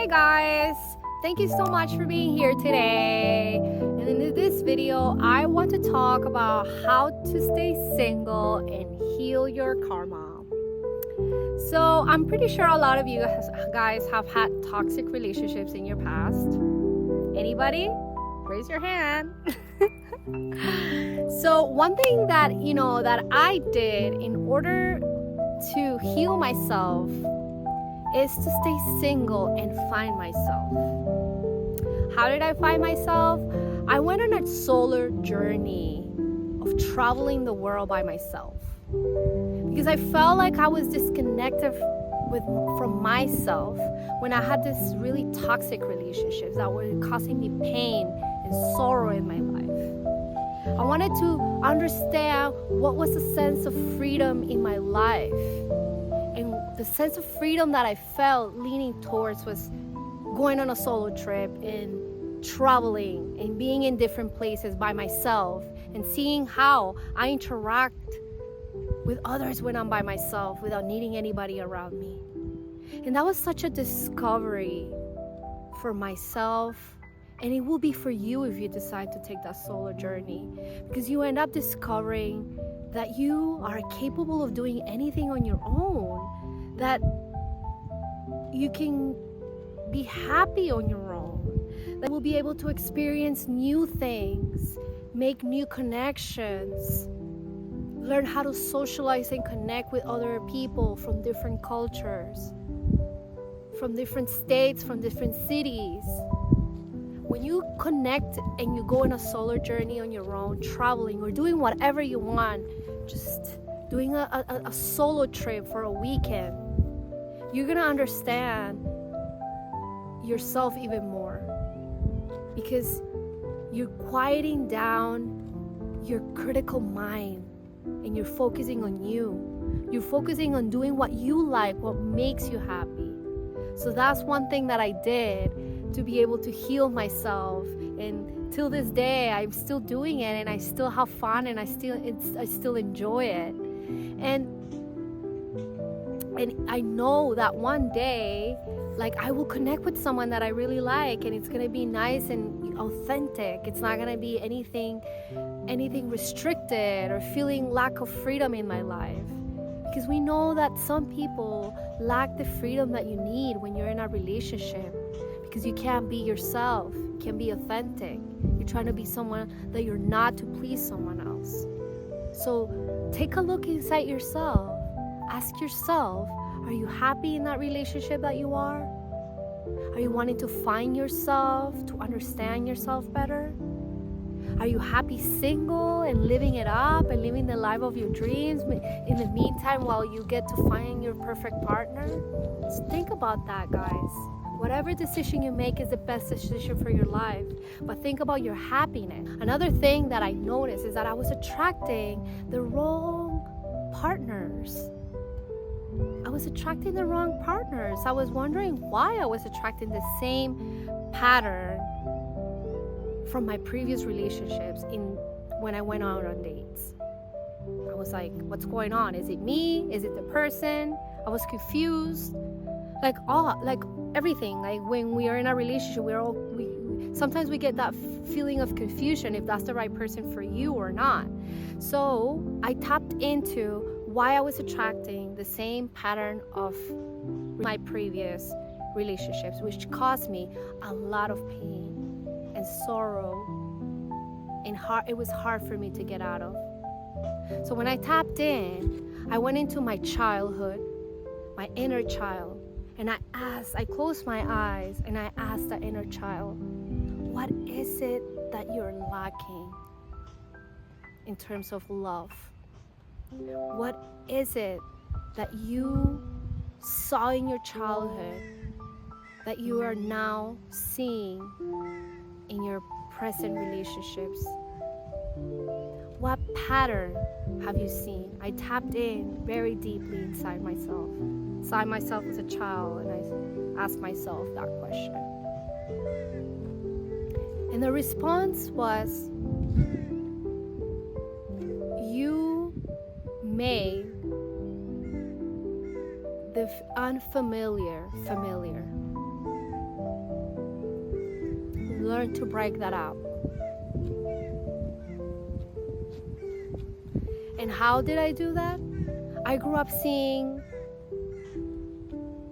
guys, thank you so much for being here today. And in this video, I want to talk about how to stay single and heal your karma. So I'm pretty sure a lot of you guys have had toxic relationships in your past. Anybody? Raise your hand. So one thing that that I did in order to heal myself is to stay single and find myself. How did I find myself? I went on a solo journey of traveling the world by myself because I felt like I was disconnected from myself when I had this really toxic relationships that were causing me pain and sorrow in my life. I wanted to understand what was the sense of freedom in my life. And the sense of freedom that I felt leaning towards was going on a solo trip and traveling and being in different places by myself and seeing how I interact with others when I'm by myself without needing anybody around me. And that was such a discovery for myself, and it will be for you if you decide to take that solo journey, because you end up discovering that you are capable of doing anything on your own, that you can be happy on your own, that we'll be able to experience new things, make new connections, learn how to socialize and connect with other people from different cultures, from different states, from different cities. When you connect and you go on a solo journey on your own, traveling or doing whatever you want, just doing a solo trip for a weekend, you're gonna understand yourself even more, because you're quieting down your critical mind and you're focusing on you. You're focusing on doing what you like, what makes you happy. So that's one thing that I did to be able to heal myself, and till this day I'm still doing it, and I still have fun, and I still enjoy it, and I know that one day, like, I will connect with someone that I really like, and it's gonna be nice and authentic. It's not gonna be anything restricted or feeling lack of freedom in my life, because we know that some people lack the freedom that you need when you're in a relationship, because you can't be yourself, you can't be authentic. You're trying to be someone that you're not to please someone else. So take a look inside yourself. Ask yourself, are you happy in that relationship that you are? Are you wanting to find yourself, to understand yourself better? Are you happy single and living it up and living the life of your dreams in the meantime while you get to find your perfect partner? So think about that, guys. Whatever decision you make is the best decision for your life, but think about your happiness. Another thing that I noticed is that I was attracting the wrong partners. I was wondering why I was attracting the same pattern from my previous relationships when I went out on dates. I was like, what's going on? Is it me? Is it the person? I was confused. Like everything. Like when we are in a relationship, sometimes we get that feeling of confusion if that's the right person for you or not. So I tapped into why I was attracting the same pattern of my previous relationships, which caused me a lot of pain and sorrow, and it was hard for me to get out of. So when I tapped in, I went into my childhood, my inner child, and I closed my eyes and I asked the inner child, what is it that you're lacking in terms of love? What is it that you saw in your childhood that you are now seeing in your present relationships? What pattern have you seen? I tapped in very deeply inside myself as a child, and I asked myself that question. And the response was, you made the unfamiliar familiar. learned to break that out. And how did I do that? I grew up seeing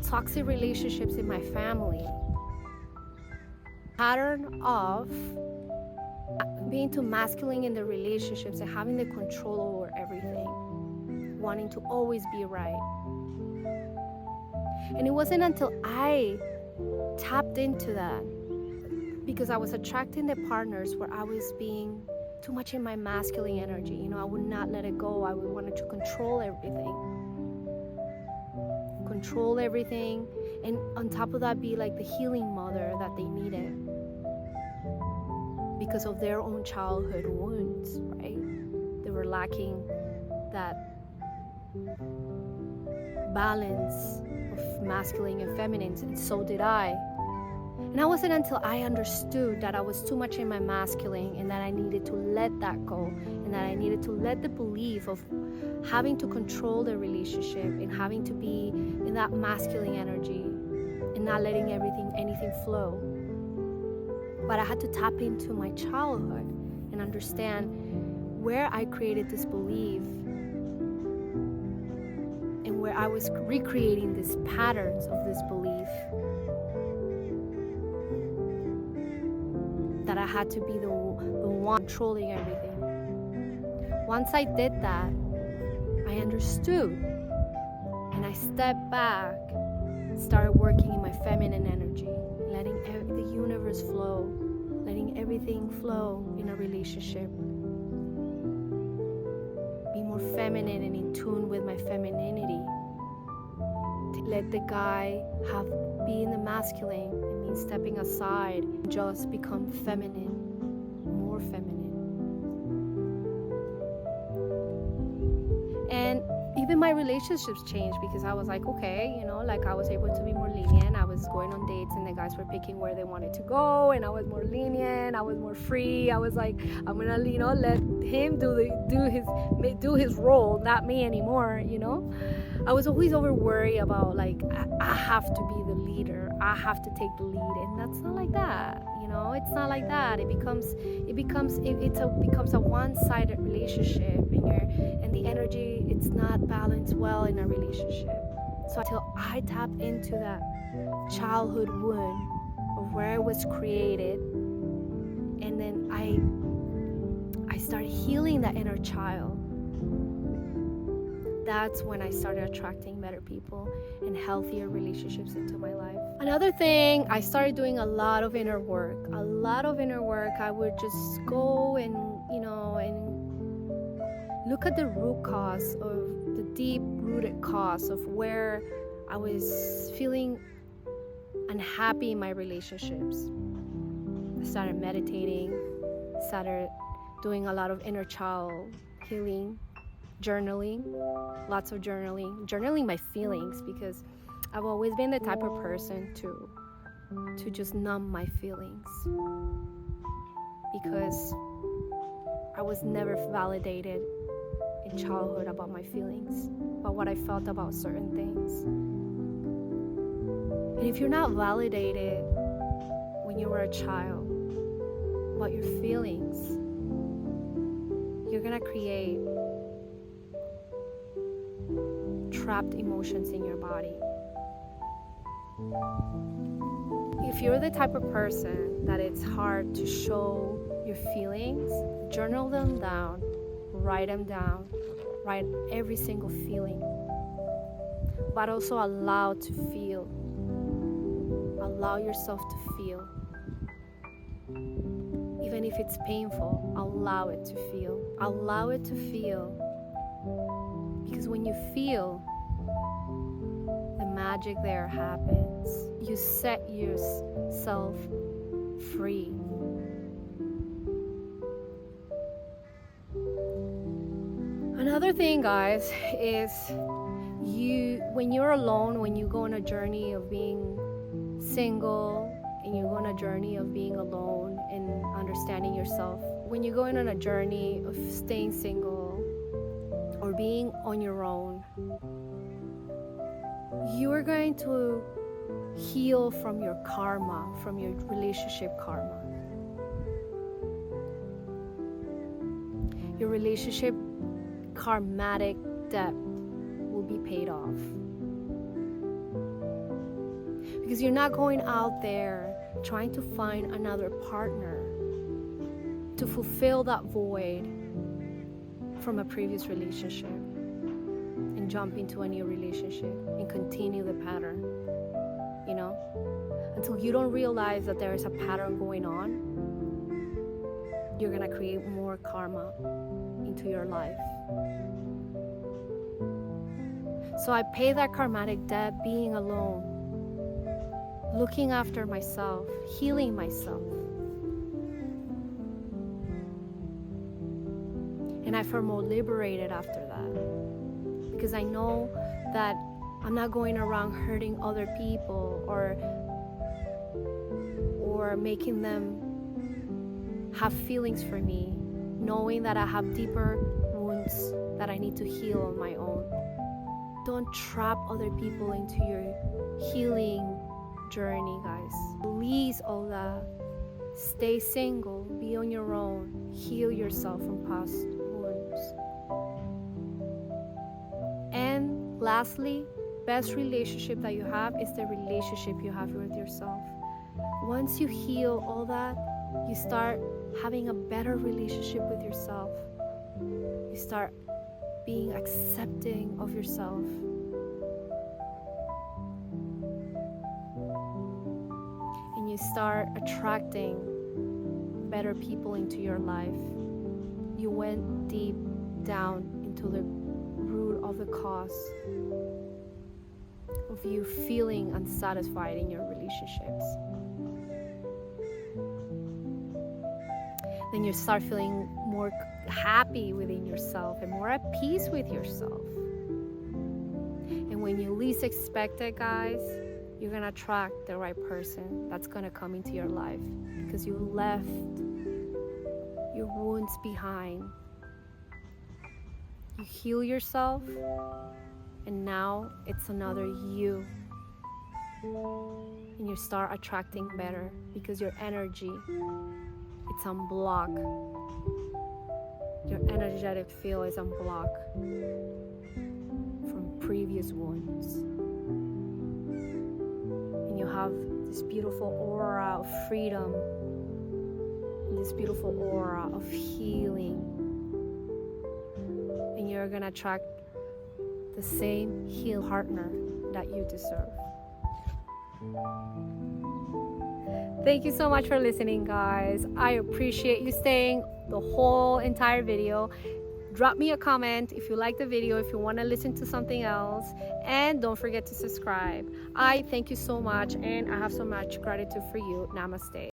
toxic relationships in my family. Pattern of being too masculine in the relationships and having the control over everything, wanting to always be right. And it wasn't until I tapped into that, because I was attracting the partners where I was being too much in my masculine energy. I would not let it go. I wanted to control everything, and on top of that, be like the healing mother that they needed because of their own childhood wounds, right? They were lacking that balance of masculine and feminine, and so did I. And it wasn't until I understood that I was too much in my masculine and that I needed to let that go, and that I needed to let the belief of having to control the relationship and having to be in that masculine energy and not letting anything flow. But I had to tap into my childhood and understand where I created this belief and where I was recreating these patterns of this belief, that I had to be the one controlling everything. Once I did that, I understood, and I stepped back, started working in my feminine energy, letting the universe flow, letting everything flow in a relationship. Be more feminine and in tune with my femininity. To let the guy be in the masculine, it means stepping aside, just become feminine, more feminine. And even my relationships changed, because I was like, okay, like I was able to be more lenient. I was going on dates and the guys were picking where they wanted to go, and I was more lenient, I was more free. I was like, I'm gonna, let him do his role, not me anymore. I was always over worried about, like, I have to be the leader, I have to take the lead, and that's not like that. It's not like that. It becomes a one-sided relationship, and the energy, it's not balanced well in a relationship. So until I tapped into that childhood wound of where I was created, and then I started healing that inner child, that's when I started attracting better people and healthier relationships into my life. Another thing, I started doing a lot of inner work. I would just go and look at the root cause, of the deep-rooted cause of where I was feeling unhappy in my relationships. I started meditating, started doing a lot of inner child healing, journaling, lots of journaling my feelings, because I've always been the type of person to just numb my feelings, because I was never validated in childhood about my feelings, about what I felt about certain things. And if you're not validated when you were a child about your feelings, you're gonna create trapped emotions in your body. If you're the type of person that it's hard to show your feelings, journal them down, write them down, write every single feeling, but also allow yourself to feel. Even if it's painful, allow it to feel, because when you feel, the magic there happens. You set yourself free. Another thing, guys, is when you're alone, when you go on a journey of being single, and you go on a journey of being alone and understanding yourself, when you're going on a journey of staying single or being on your own, you are going to heal from your karma, from your relationship karma. your relationship karmatic debt will be paid off. Because you're not going out there trying to find another partner to fulfill that void from a previous relationship and jump into a new relationship and continue the pattern, you know? Until you don't realize that there is a pattern going on, you're gonna create more karma into your life. So I pay that karmatic debt being alone, looking after myself, healing myself. And I feel more liberated after that, because I know that I'm not going around hurting other people or making them have feelings for me, knowing that I have deeper wounds that I need to heal on my own. Don't trap other people into your healing journey, guys. Release all that. Stay single, be on your own, heal yourself from past wounds. And lastly, best relationship that you have is the relationship you have with yourself. Once you heal all that, you start having a better relationship with yourself. You start being accepting of yourself. And you start attracting better people into your life. You went deep down into the root of the cause of you feeling unsatisfied in your relationships. Then you start feeling more happy within yourself and more at peace with yourself. And when you least expect it, guys, you're gonna attract the right person that's gonna come into your life, because you left your wounds behind. You heal yourself, and now it's another you. And you start attracting better because your energy, it's unblocked. Your energetic field is unblocked from previous wounds. And you have this beautiful aura of freedom, and this beautiful aura of healing. And you're gonna attract the same healed partner that you deserve. Thank you so much for listening, guys. I appreciate you staying the whole entire video. Drop me a comment if you like the video, if you want to listen to something else, and don't forget to subscribe. I thank you so much, and I have so much gratitude for you. Namaste.